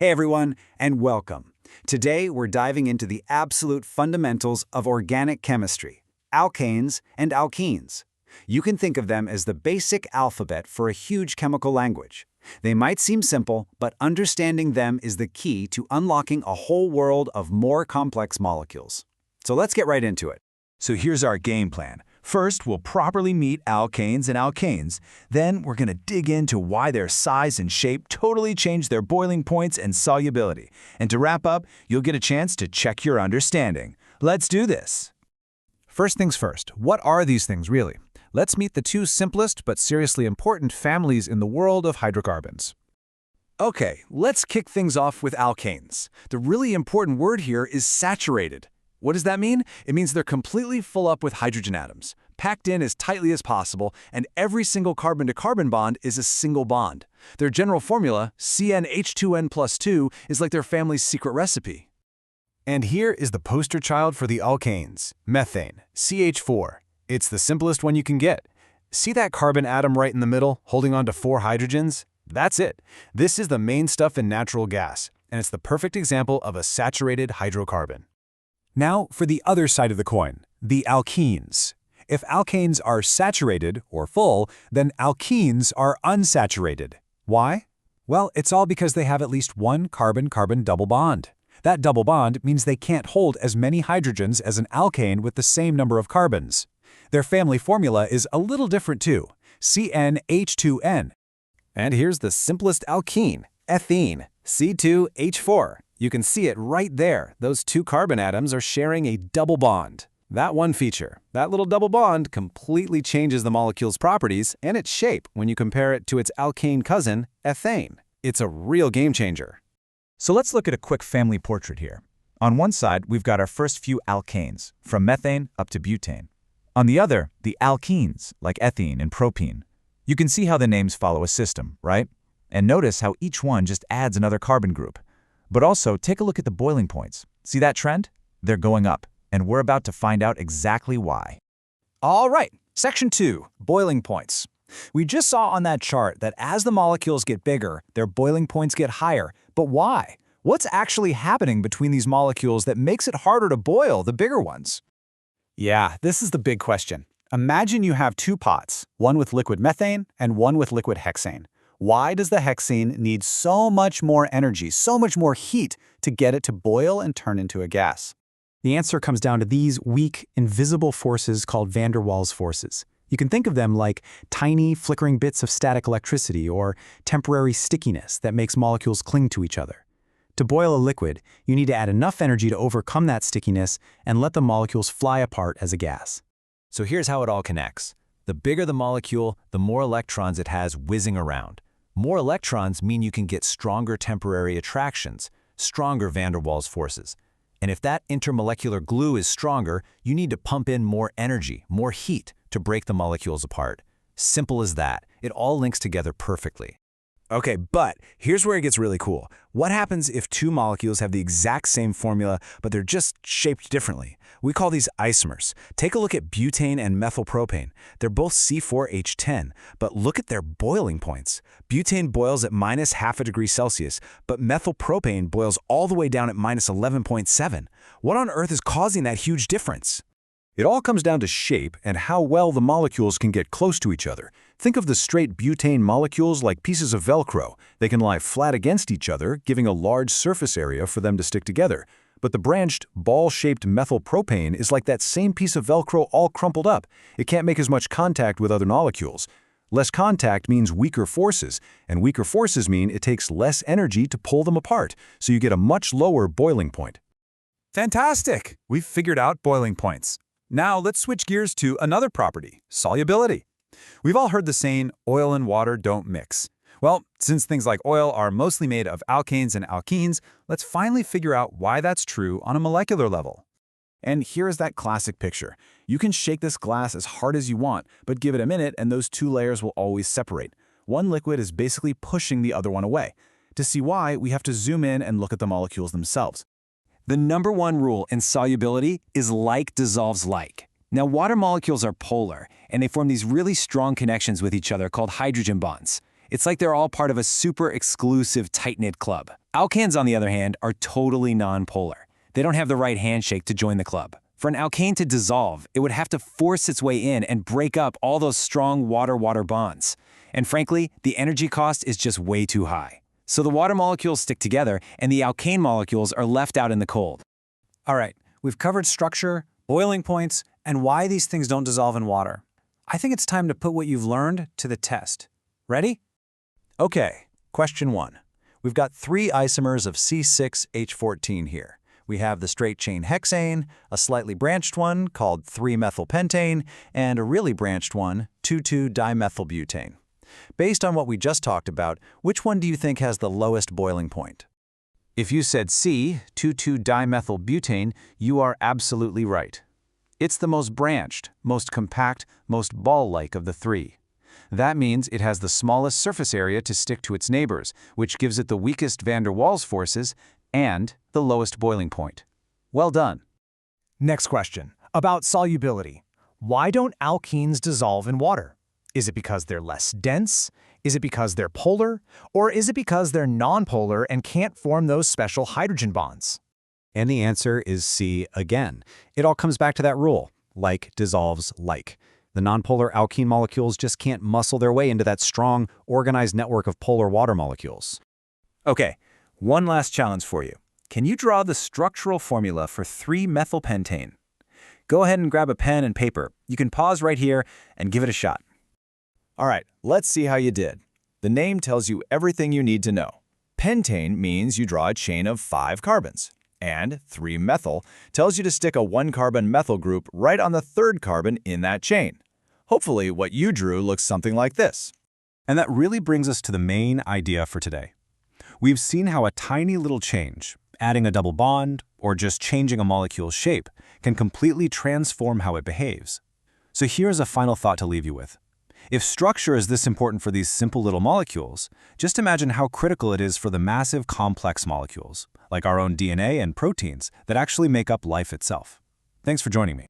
Hey everyone, and welcome. Today we're diving into the absolute fundamentals of organic chemistry, alkanes and alkenes. You can think of them as the basic alphabet for a huge chemical language. They might seem simple, but understanding them is the key to unlocking a whole world of more complex molecules. So let's get right into it. So here's our game plan. First, we'll properly meet alkanes and alkanes. Then, we're going to dig into why their size and shape totally change their boiling points and solubility. And to wrap up, you'll get a chance to check your understanding. Let's do this. First things first, what are these things really? Let's meet the two simplest but seriously important families in the world of hydrocarbons. Okay, let's kick things off with alkanes. The really important word here is saturated. What does that mean? It means they're completely full up with hydrogen atoms, packed in as tightly as possible, and every single carbon-to-carbon bond is a single bond. Their general formula, CnH2n+2, is like their family's secret recipe. And here is the poster child for the alkanes, methane, CH4. It's the simplest one you can get. See that carbon atom right in the middle, holding on to 4 hydrogens? That's it. This is the main stuff in natural gas, and it's the perfect example of a saturated hydrocarbon. Now for the other side of the coin, the alkenes. If alkanes are saturated, or full, then alkenes are unsaturated. Why? Well, it's all because they have at least one carbon-carbon double bond. That double bond means they can't hold as many hydrogens as an alkane with the same number of carbons. Their family formula is a little different too, CnH2n. And here's the simplest alkene, ethene, C2H4. You can see it right there. Those 2 carbon atoms are sharing a double bond. That one feature, that little double bond, completely changes the molecule's properties and its shape when you compare it to its alkane cousin, ethane. It's a real game changer. So let's look at a quick family portrait here. On one side, we've got our first few alkanes, from methane up to butane. On the other, the alkenes, like ethene and propene. You can see how the names follow a system, right? And notice how each one just adds another carbon group. But also, take a look at the boiling points. See that trend? They're going up, and we're about to find out exactly why. All right, section 2, boiling points. We just saw on that chart that as the molecules get bigger, their boiling points get higher. But why? What's actually happening between these molecules that makes it harder to boil the bigger ones? Yeah, this is the big question. Imagine you have 2 pots, one with liquid methane and one with liquid hexane. Why does the hexane need so much more energy, so much more heat to get it to boil and turn into a gas? The answer comes down to these weak, invisible forces called van der Waals forces. You can think of them like tiny, flickering bits of static electricity or temporary stickiness that makes molecules cling to each other. To boil a liquid, you need to add enough energy to overcome that stickiness and let the molecules fly apart as a gas. So here's how it all connects. The bigger the molecule, the more electrons it has whizzing around. More electrons mean you can get stronger temporary attractions, stronger van der Waals forces. And if that intermolecular glue is stronger, you need to pump in more energy, more heat, to break the molecules apart. Simple as that. It all links together perfectly. Okay, but here's where it gets really cool. What happens if 2 molecules have the exact same formula, but they're just shaped differently? We call these isomers. Take a look at butane and methylpropane. They're both C4H10, but look at their boiling points. Butane boils at -0.5 degrees Celsius, but methylpropane boils all the way down at -11.7. What on earth is causing that huge difference? It all comes down to shape and how well the molecules can get close to each other. Think of the straight butane molecules like pieces of Velcro. They can lie flat against each other, giving a large surface area for them to stick together. But the branched, ball-shaped methylpropane is like that same piece of Velcro all crumpled up. It can't make as much contact with other molecules. Less contact means weaker forces, and weaker forces mean it takes less energy to pull them apart, so you get a much lower boiling point. Fantastic! We've figured out boiling points. Now let's switch gears to another property, solubility. We've all heard the saying, oil and water don't mix. Well, since things like oil are mostly made of alkanes and alkenes, let's finally figure out why that's true on a molecular level. And here's that classic picture. You can shake this glass as hard as you want, but give it a minute and those 2 layers will always separate. One liquid is basically pushing the other one away. To see why, we have to zoom in and look at the molecules themselves. The number 1 rule in solubility is like dissolves like. Now, water molecules are polar, and they form these really strong connections with each other called hydrogen bonds. It's like they're all part of a super exclusive tight-knit club. Alkanes, on the other hand, are totally nonpolar. They don't have the right handshake to join the club. For an alkane to dissolve, it would have to force its way in and break up all those strong water-water bonds. And frankly, the energy cost is just way too high. So the water molecules stick together, and the alkane molecules are left out in the cold. All right, we've covered structure, boiling points, and why these things don't dissolve in water. I think it's time to put what you've learned to the test. Ready? Okay, question 1. We've got 3 isomers of C6H14 here. We have the straight-chain hexane, a slightly branched one called 3-methylpentane, and a really branched one, 2,2-dimethylbutane. Based on what we just talked about, which one do you think has the lowest boiling point? If you said C, 2,2-dimethylbutane, you are absolutely right. It's the most branched, most compact, most ball-like of the 3. That means it has the smallest surface area to stick to its neighbors, which gives it the weakest van der Waals forces and the lowest boiling point. Well done. Next question, about solubility. Why don't alkenes dissolve in water? Is it because they're less dense? Is it because they're polar? Or is it because they're nonpolar and can't form those special hydrogen bonds? And the answer is C again. It all comes back to that rule, like dissolves like. The nonpolar alkene molecules just can't muscle their way into that strong, organized network of polar water molecules. Okay, one last challenge for you. Can you draw the structural formula for 3-methylpentane? Go ahead and grab a pen and paper. You can pause right here and give it a shot. All right, let's see how you did. The name tells you everything you need to know. Pentane means you draw a chain of 5 carbons. And 3-methyl tells you to stick a 1-carbon methyl group right on the 3rd carbon in that chain. Hopefully, what you drew looks something like this. And that really brings us to the main idea for today. We've seen how a tiny little change, adding a double bond, or just changing a molecule's shape, can completely transform how it behaves. So here's a final thought to leave you with. If structure is this important for these simple little molecules, just imagine how critical it is for the massive complex molecules, like our own DNA and proteins, that actually make up life itself. Thanks for joining me.